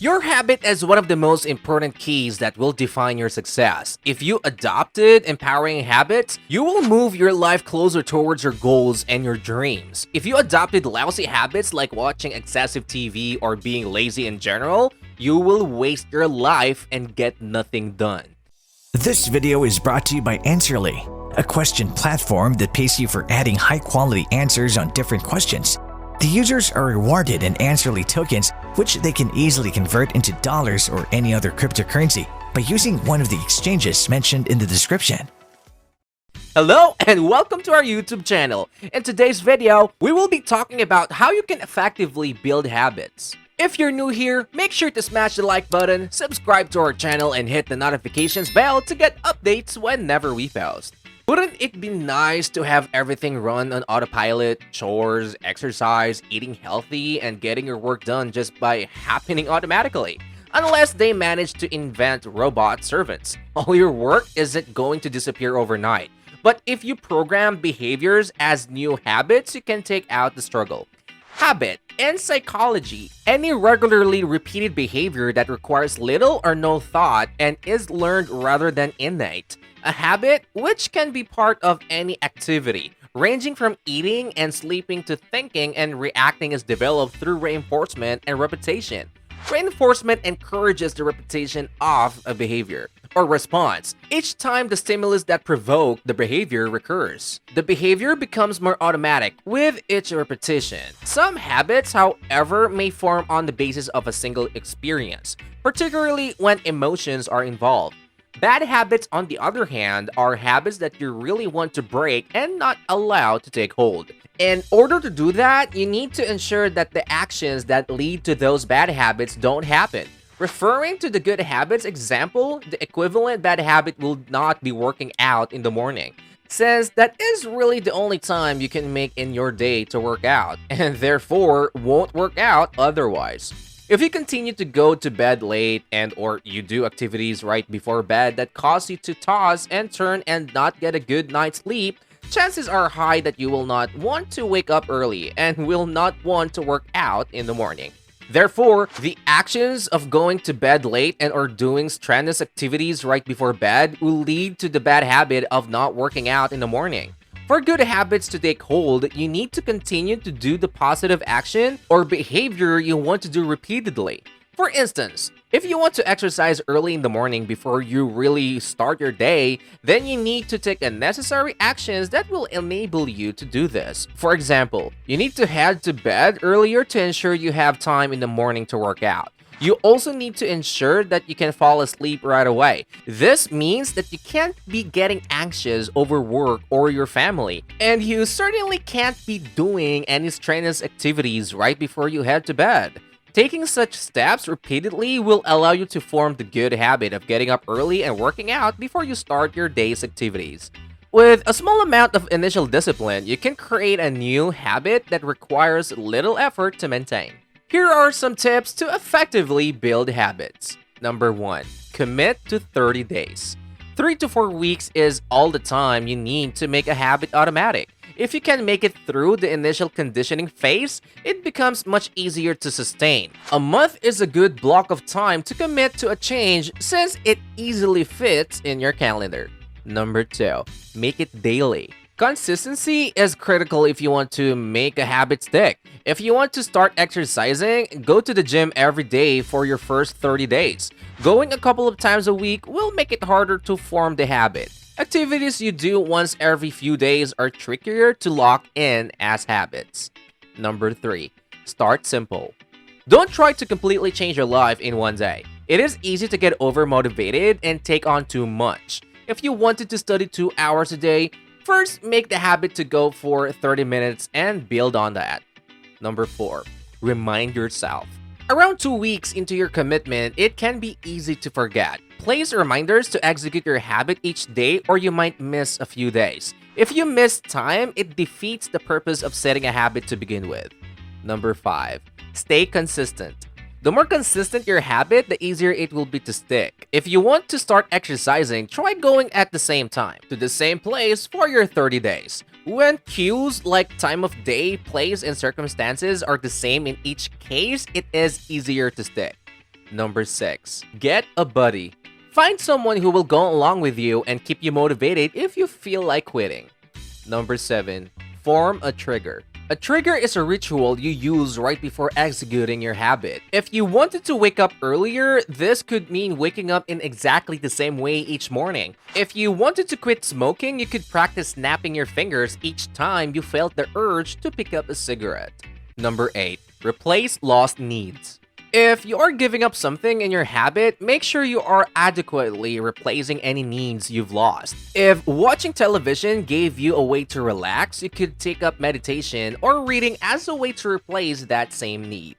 Your habit is one of the most important keys that will define your success. If you adopted empowering habits, you will move your life closer towards your goals and your dreams. If you adopted lousy habits like watching excessive TV or being lazy in general, you will waste your life and get nothing done. This video is brought to you by Answerly, a question platform that pays you for adding high-quality answers on different questions. The users are rewarded in Answerly tokens, which they can easily convert into dollars or any other cryptocurrency by using one of the exchanges mentioned in the description. Hello and welcome to our YouTube channel. In today's video, we will be talking about how you can effectively build habits. If you're new here, make sure to smash the like button, subscribe to our channel, and hit the notifications bell to get updates whenever we post. Wouldn't it be nice to have everything run on autopilot, chores, exercise, eating healthy, and getting your work done just by happening automatically? Unless they manage to invent robot servants. All your work isn't going to disappear overnight. But if you program behaviors as new habits, you can take out the struggle. Habit. In psychology, any regularly repeated behavior that requires little or no thought and is learned rather than innate. A habit, which can be part of any activity, ranging from eating and sleeping to thinking and reacting, is developed through reinforcement and repetition. Reinforcement encourages the repetition of a behavior or response each time the stimulus that provoked the behavior recurs. The behavior becomes more automatic with each repetition. Some habits, however, may form on the basis of a single experience, particularly when emotions are involved. Bad habits, on the other hand, are habits that you really want to break and not allow to take hold. In order to do that, you need to ensure that the actions that lead to those bad habits don't happen. Referring to the good habits example, the equivalent bad habit will not be working out in the morning, since that is really the only time you can make in your day to work out, and therefore won't work out otherwise. If you continue to go to bed late or you do activities right before bed that cause you to toss and turn and not get a good night's sleep, chances are high that you will not want to wake up early and will not want to work out in the morning. Therefore, the actions of going to bed late or doing strenuous activities right before bed will lead to the bad habit of not working out in the morning. For good habits to take hold, you need to continue to do the positive action or behavior you want to do repeatedly. For instance, if you want to exercise early in the morning before you really start your day, then you need to take the necessary actions that will enable you to do this. For example, you need to head to bed earlier to ensure you have time in the morning to work out. You also need to ensure that you can fall asleep right away. This means that you can't be getting anxious over work or your family, and you certainly can't be doing any strenuous activities right before you head to bed. Taking such steps repeatedly will allow you to form the good habit of getting up early and working out before you start your day's activities. With a small amount of initial discipline, you can create a new habit that requires little effort to maintain. Here are some tips to effectively build habits. Number 1. Commit to 30 days. 3 to 4 weeks is all the time you need to make a habit automatic. If you can make it through the initial conditioning phase, it becomes much easier to sustain. A month is a good block of time to commit to a change since it easily fits in your calendar. Number 2. Make it daily. Consistency is critical if you want to make a habit stick. If you want to start exercising, go to the gym every day for your first 30 days. Going a couple of times a week will make it harder to form the habit. Activities you do once every few days are trickier to lock in as habits. Number 3. Start simple. Don't try to completely change your life in one day. It is easy to get overmotivated and take on too much. If you wanted to study 2 hours a day, first make the habit to go for 30 minutes and build on that. Number 4. Remind yourself. Around 2 weeks into your commitment, it can be easy to forget. Place reminders to execute your habit each day or you might miss a few days. If you miss time, it defeats the purpose of setting a habit to begin with. Number 5. Stay consistent. The more consistent your habit, the easier it will be to stick. If you want to start exercising, try going at the same time, to the same place for your 30 days. When cues like time of day, place, and circumstances are the same in each case, it is easier to stick. Number 6. Get a buddy. Find someone who will go along with you and keep you motivated if you feel like quitting. Number 7. Form a trigger. A trigger is a ritual you use right before executing your habit. If you wanted to wake up earlier, this could mean waking up in exactly the same way each morning. If you wanted to quit smoking, you could practice snapping your fingers each time you felt the urge to pick up a cigarette. Number 8. Replace lost needs. If you're giving up something in your habit, make sure you are adequately replacing any needs you've lost. If watching television gave you a way to relax, you could take up meditation or reading as a way to replace that same need.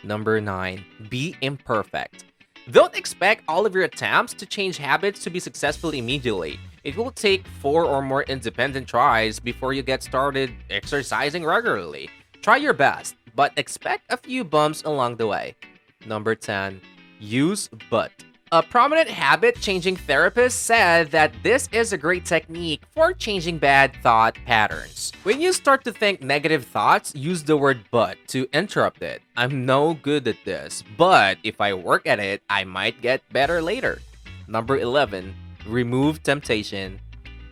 Number 9. Be imperfect. Don't expect all of your attempts to change habits to be successful immediately. It will take 4 or more independent tries before you get started exercising regularly. Try your best, but expect a few bumps along the way. Number 10. Use but. A prominent habit-changing therapist said that this is a great technique for changing bad thought patterns. When you start to think negative thoughts, use the word but to interrupt it. I'm no good at this, but if I work at it, I might get better later. Number 11. Remove temptation.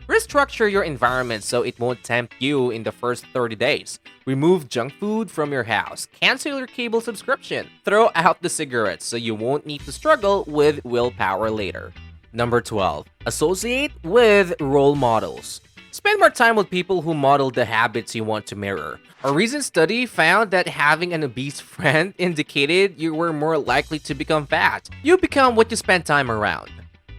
Restructure your environment so it won't tempt you in the first 30 days. Remove junk food from your house. Cancel your cable subscription. Throw out the cigarettes so you won't need to struggle with willpower later. Number 12. Associate with role models. Spend more time with people who model the habits you want to mirror. A recent study found that having an obese friend indicated you were more likely to become fat. You become what you spend time around.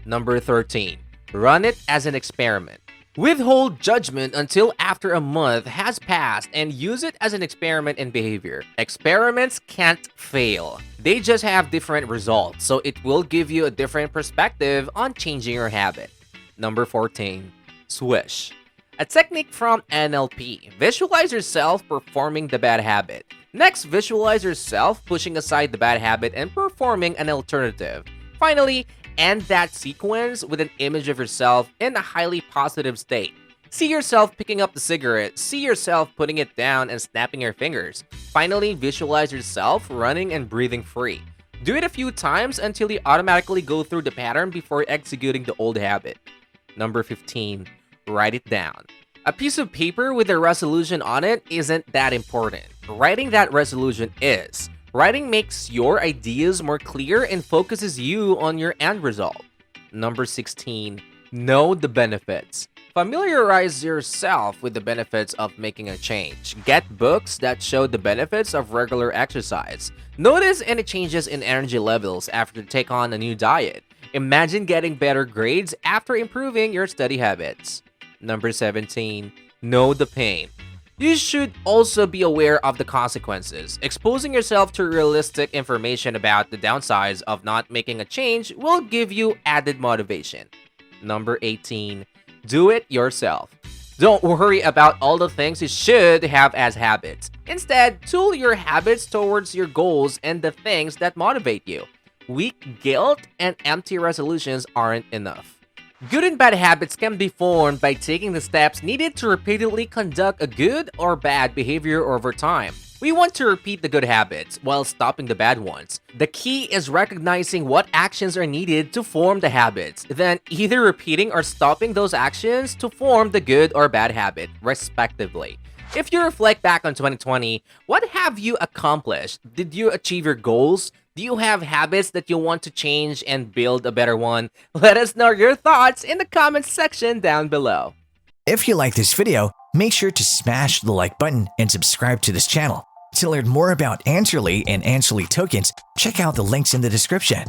Number 13. Run it as an experiment. Withhold judgment until after a month has passed and use it as an experiment in behavior. Experiments can't fail. They just have different results, so it will give you a different perspective on changing your habit. Number 14. Swish. A technique from NLP. Visualize yourself performing the bad habit. Next, visualize yourself pushing aside the bad habit and performing an alternative. Finally, end that sequence with an image of yourself in a highly positive state. See yourself picking up the cigarette, see yourself putting it down and snapping your fingers. Finally, visualize yourself running and breathing free. Do it a few times until you automatically go through the pattern before executing the old habit. Number 15. Write it down. A piece of paper with a resolution on it isn't that important. Writing that resolution is. Writing makes your ideas more clear and focuses you on your end result. Number 16. Know the benefits. Familiarize yourself with the benefits of making a change. Get books that show the benefits of regular exercise. Notice any changes in energy levels after you take on a new diet. Imagine getting better grades after improving your study habits. Number 17. Know the pain. You should also be aware of the consequences. Exposing yourself to realistic information about the downsides of not making a change will give you added motivation. Number 18. Do it yourself. Don't worry about all the things you should have as habits. Instead, tool your habits towards your goals and the things that motivate you. Weak guilt and empty resolutions aren't enough. Good and bad habits can be formed by taking the steps needed to repeatedly conduct a good or bad behavior over time. We want to repeat the good habits while stopping the bad ones. The key is recognizing what actions are needed to form the habits, then either repeating or stopping those actions to form the good or bad habit, respectively. If you reflect back on 2020, what have you accomplished? Did you achieve your goals? Do you have habits that you want to change and build a better one? Let us know your thoughts in the comments section down below. If you like this video, make sure to smash the like button and subscribe to this channel. To learn more about Answerly and Answerly tokens, check out the links in the description.